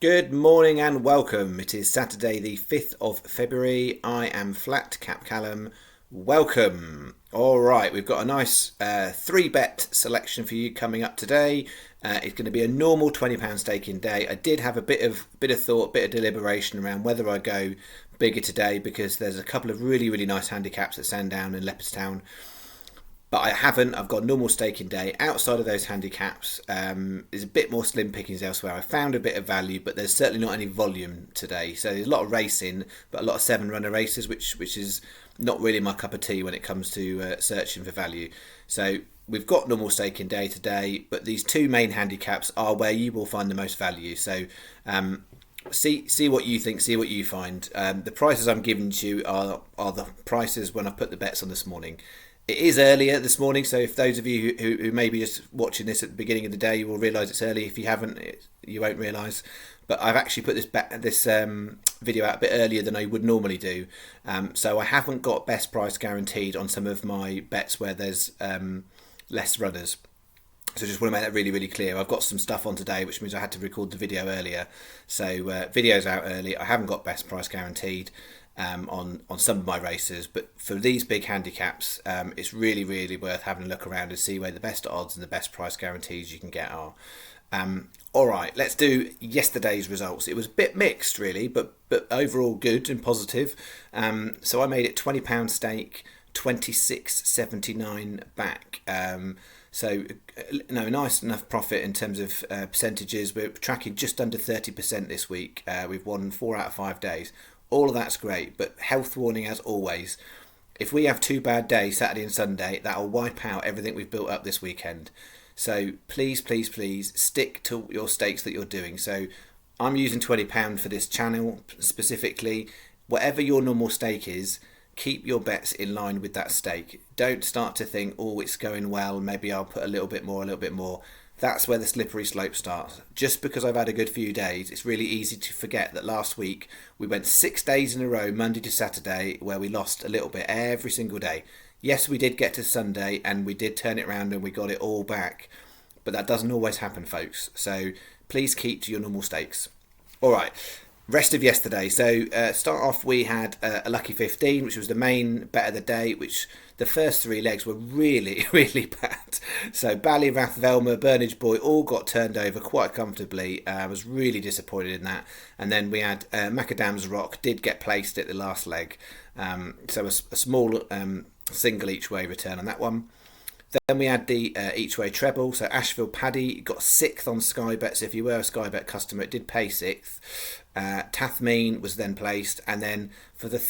Good morning and welcome. It is Saturday, the 5th of February. I am Flat Cap Callum. Welcome. All right, we've got a nice three bet selection for you coming up today. It's going to be a normal £20 staking day. I did have a bit of thought, bit of deliberation around whether I go bigger today because there's a couple of really nice handicaps at Sandown and Leopardstown. But I haven't. I've got a normal staking day. Outside of those handicaps, there's a bit more slim pickings elsewhere. I found a bit of value, but there's certainly not any volume today. So there's a lot of racing, but a lot of seven-runner races, which is not really my cup of tea when it comes to searching for value. So we've got normal staking day today, but these two main handicaps are where you will find the most value. So see what you think, see what you find. The prices I'm giving to you are the prices when I put the bets on this morning. It is earlier this morning, so if those of you who may be just watching this at the beginning of the day, you will realise it's early. If you haven't, you won't realise. But I've actually put this video out a bit earlier than I would normally do. So I haven't got best price guaranteed on some of my bets where there's less runners. So just want to make that really clear. I've got some stuff on today, which means I had to record the video earlier. So video's out early. I haven't got best price guaranteed on some of my races, but for these big handicaps, it's really worth having a look around and see where the best odds and the best price guarantees you can get are. All right, let's do yesterday's results. It was a bit mixed, really, but overall good and positive. So I made it £20 stake, 26.79 back. So nice enough profit in terms of percentages. We're tracking just under 30% this week. We've won 4 out of 5 days. All of that's great, but health warning as always. If we have 2 bad days, Saturday and Sunday, that'll wipe out everything we've built up this weekend. So please stick to your stakes that you're doing. So I'm using £20 for this channel specifically. Whatever your normal stake is, keep your bets in line with that stake. Don't start to think, oh, it's going well, maybe I'll put a little bit more. That's where the slippery slope starts. Just because I've had a good few days, it's really easy to forget that last week we went 6 days in a row, Monday to Saturday, where we lost a little bit every single day. Yes, we did get to Sunday and we did turn it around and we got it all back. But that doesn't always happen, folks. So please keep to your normal stakes. All right. Rest of yesterday. So start off, we had a lucky 15, which was the main bet of the day, which the first 3 legs were really bad. So Ballyrath, Velma, Burnage Boy all got turned over quite comfortably. I was really disappointed in that. And then we had Macadam's Rock did get placed at the last leg. So a small single each way return on that one. Then we had the each way treble. So Asheville Paddy got 6th on Sky Bet. So if you were a Sky Bet customer, it did pay 6th. Tathmeen was then placed, and then for the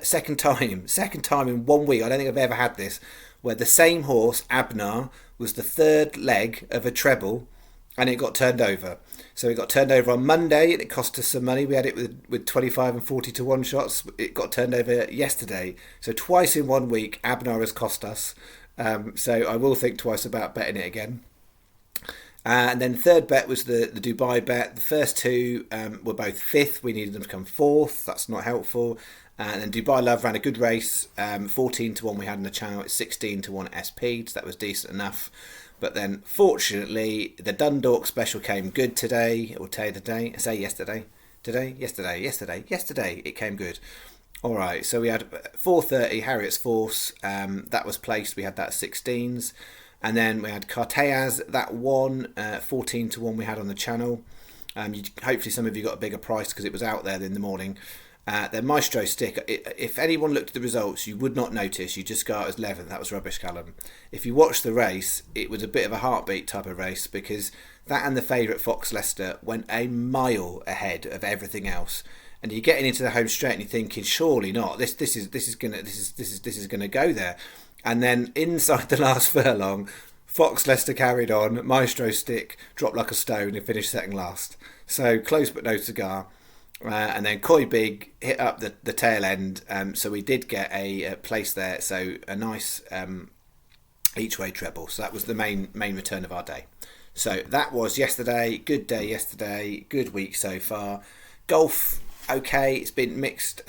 second time in 1 week, I don't think I've ever had this, where the same horse, Abnar, was the third leg of a treble, and it got turned over. So it got turned over on Monday, and it cost us some money. We had it with 25 and 40 to 1 shots. It got turned over yesterday. So twice in 1 week, Abnar has cost us. So I will think twice about betting it again. And then third bet was the Dubai bet. The first 2 were both 5th. We needed them to come 4th. That's not helpful. And then Dubai Love ran a good race. 14 to 1 we had on the channel. It's 16 to 1 SP. So that was decent enough. But then fortunately the Dundalk special came good today. Or today. I say yesterday. Yesterday it came good. All right. So we had 4:30 Harriet's Force. That was placed. We had that 16s. And then we had Carteas, that won 14 to 1 we had on the channel. Hopefully some of you got a bigger price because it was out there in the morning. Then Maestro Stick, if anyone looked at the results, you would not notice. You just go out as 11th. That was rubbish, Callum. If you watched the race, it was a bit of a heartbeat type of race because that and the favourite Fox Leicester went a mile ahead of everything else. And you're getting into the home straight and you're thinking, surely not. This is gonna go there. And then inside the last furlong, Fox Leicester carried on. Maestro Stick dropped like a stone and finished second last. So close but no cigar. And then Koi Big hit up the tail end. So we did get a place there. So a nice each way treble. So that was the main return of our day. So that was yesterday. Good day yesterday. Good week so far. Golf, okay. It's been mixed.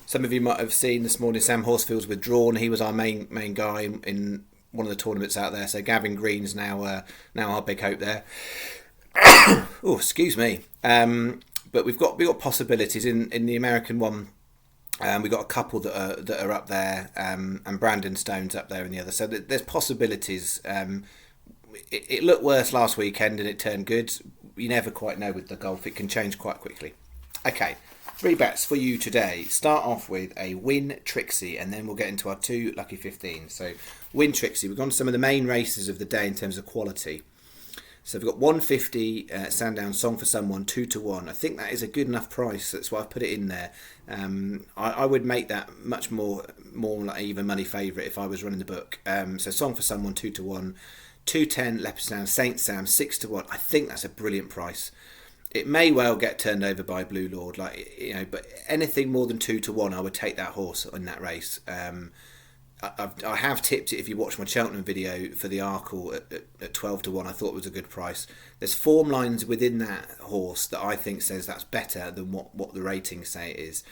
Some of you might have seen this morning Sam Horsfield's withdrawn. He was our main guy in one of the tournaments out there. So Gavin Green's now our big hope there. Oh, excuse me. But we've got possibilities in the American one. We've got a couple that are up there, and Brandon Stone's up there in the other. So there's possibilities. It looked worse last weekend and it turned good. You never quite know with the golf; it can change quite quickly. Okay, 3 bets for you today. Start off with a Win Trixie, and then we'll get into our 2 lucky 15. So Win Trixie. We've gone to some of the main races of the day in terms of quality. So we've got 150 Sandown Song for Someone 2-1. I think that is a good enough price. That's why I've put it in there. I would make that much more like even money favourite if I was running the book. So Song for Someone 2-1, 210 Leopardstown Saint Sam 6-1. I think that's a brilliant price. It may well get turned over by Blue Lord, but anything more than 2-1, I would take that horse in that race. I have tipped it if you watch my Cheltenham video for the Arkle at 12-1. I thought it was a good price. There's form lines within that horse that I think says that's better than what the ratings say it is.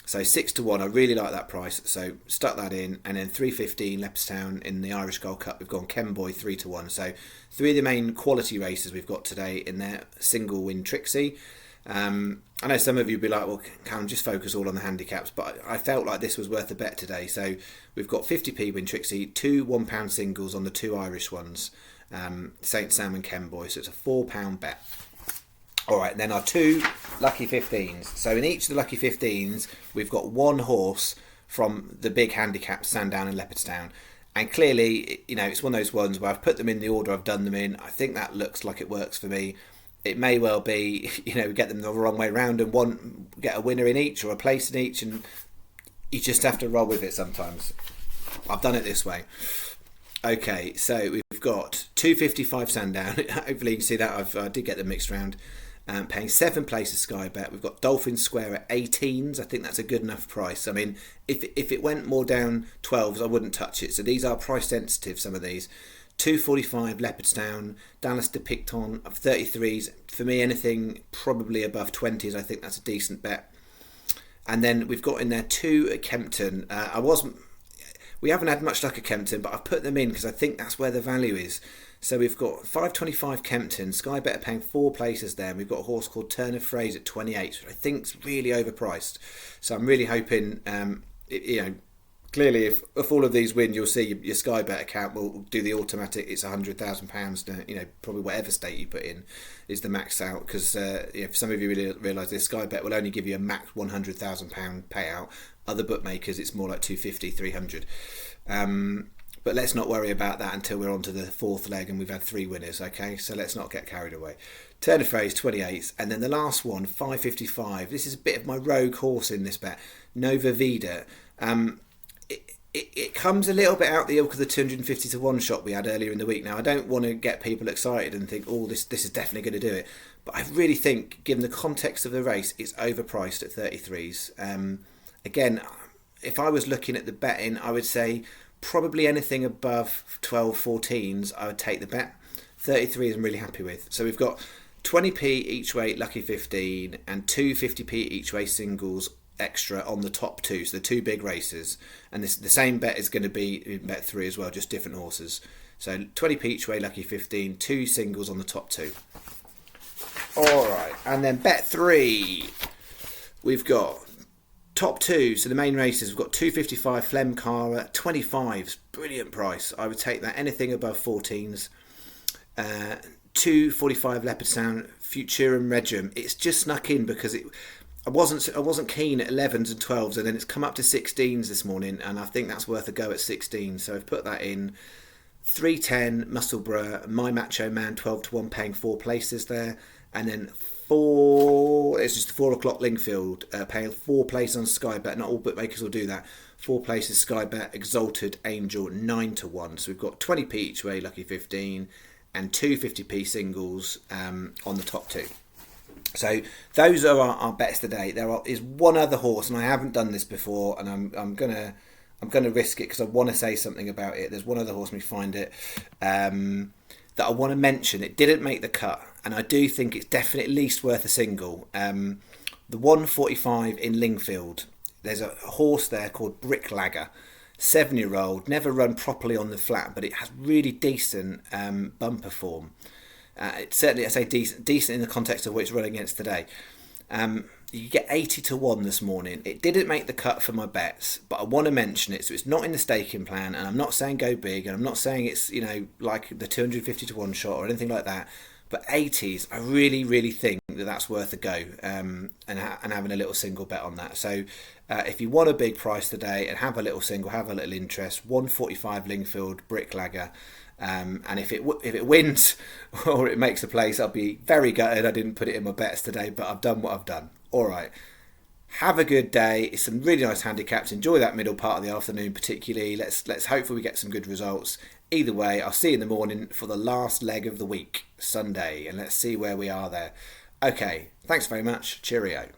So 6-1, I really like that price. So stuck that in, and then 315 Leopardstown in the Irish Gold Cup. We've gone Kenboy 3-1. So 3 of the main quality races we've got today in their single Win Trixie. I know some of you will be like, well, Callum, just focus all on the handicaps, but I felt like this was worth a bet today. So we've got 50p Win Trixie, 2 £1 singles on the 2 Irish ones, Saint Sam and Kenboy, so it's a £4 bet. All right, then our 2 lucky 15s. So in each of the lucky 15s, we've got one horse from the big handicaps, Sandown and Leopardstown. And clearly, it's one of those ones where I've put them in the order I've done them in. I think that looks like it works for me. It may well be, we get them the wrong way round and get a winner in each or a place in each, and you just have to roll with it sometimes. I've done it this way. Okay, so we've got 255 Sandown. Hopefully you can see that I did get them mixed round. Paying 7 places Sky Bet. We've got Dolphin Square at 18s. I think that's a good enough price. I mean, if it went more down 12s, I wouldn't touch it. So these are price sensitive, some of these. 245 Leopardstown, Dallas de Picton of 33s. For me, anything probably above 20s, I think that's a decent bet. And then we've got in there 2 at Kempton. We haven't had much luck at Kempton, but I've put them in because I think that's where the value is. So we've got 525 Kempton, Sky Bet are paying 4 places there, and we've got a horse called Turner Phrase at 28, which I think's really overpriced. So I'm really hoping, clearly, if all of these win, you'll see your Sky Bet account will do the automatic. It's £100,000. Probably whatever stake you put in is the max out. Because if some of you really realise this, Sky Bet will only give you a max £100,000 payout. Other bookmakers, it's more like 250, 300. But let's not worry about that until we're on to the 4th leg and we've had 3 winners. Okay, so let's not get carried away. Turner Phrase 28, and then the last one 555. This is a bit of my rogue horse in this bet, Nova Vida. It comes a little bit out the ilk of the 250-1 shot we had earlier in the week. Now, I don't want to get people excited and think, oh, this is definitely going to do it. But I really think, given the context of the race, it's overpriced at 33s. Again, if I was looking at the betting, I would say probably anything above 12, 14s, I would take the bet. 33 I'm really happy with. So we've got 20p each way lucky 15 and 250p each way singles extra on the top 2, so the 2 big races, and the same bet is going to be in bet 3 as well, just different horses. So 20p each way lucky 15, 2 singles on the top 2. Alright, and then bet 3 we've got top 2, so the main races, we've got 255 Flemcara, 25s, brilliant price. I would take that. Anything above 14s. 245 Leopardstown, Futurum Regum. It's just snuck in because I wasn't keen at 11s and 12s, and then it's come up to 16s this morning, and I think that's worth a go at 16. So I've put that in. 310 Musselburgh, My Macho Man 12-1, paying 4 places there, and then 4. It's just 4 o'clock Lingfield, paying 4 places on Sky Bet. Not all bookmakers will do that. 4 places Sky Bet, Exalted Angel 9-1. So we've got 20p each way, lucky 15, and 250p singles on the top 2. So those are our bets today. There is one other horse, and I haven't done this before, and I'm gonna risk it because I want to say something about it. There's one other horse, let me find it, that I want to mention. It didn't make the cut, and I do think it's definitely at least worth a single. The 145 in Lingfield. There's a horse there called Bricklager, 7-year-old, never run properly on the flat, but it has really decent bumper form. It's certainly, I say, decent in the context of what it's running against today. You get 80 to 1 this morning. It didn't make the cut for my bets, but I want to mention it. So it's not in the staking plan, and I'm not saying go big, and I'm not saying it's, like the 250 to 1 shot or anything like that. But 80s, I really, really think that that's worth a go, and having a little single bet on that. So if you want a big price today and have a little single, have a little interest, 145 Lingfield Bricklager. And if it wins or it makes a place, I'll be very gutted I didn't put it in my bets today, but I've done what I've done. All right. Have a good day. It's some really nice handicaps. Enjoy that middle part of the afternoon particularly. Let's hopefully we get some good results. Either way, I'll see you in the morning for the last leg of the week, Sunday, and let's see where we are there. Okay, thanks very much. Cheerio.